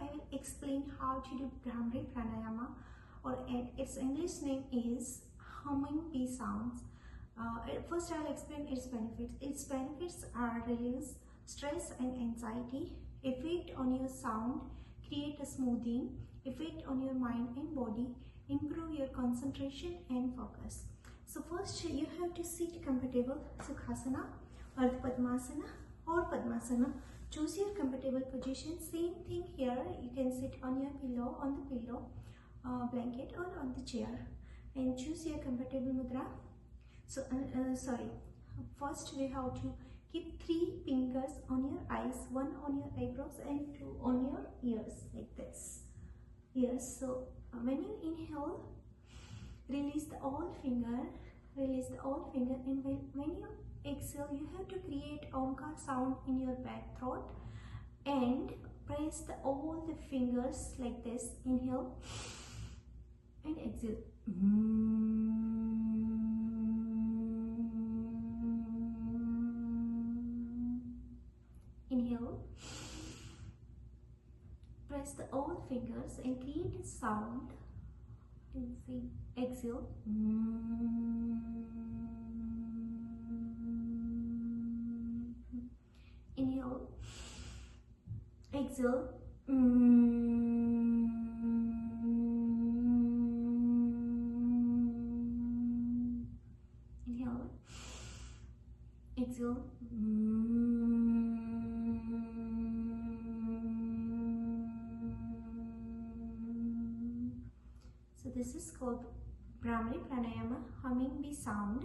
I will explain how to do Bhramari Pranayama, or its English name is humming bee sounds. First I will explain its benefits. Its benefits are release stress and anxiety, effect on your sound, create a smoothing, effect on your mind and body, improve your concentration and focus. So first you have to sit comfortable, Sukhasana, Ardha Padmasana or Padmasana. Choose your comfortable position. Same thing here, you can sit on your pillow, on the pillow, blanket or on the chair, and choose your comfortable mudra. So first we have to keep 3 fingers on your eyes, 1 on your eyebrows and 2 on your ears, like this. Yes, so when you inhale, release the all finger, and when you exhale, you have to create Omkar sound in your back throat and press all the fingers like this. Inhale and exhale. Inhale, press all fingers and create a sound. Exhale. Inhale, exhale. Inhale, exhale. So this is called Bhramari Pranayama, humming bee sound.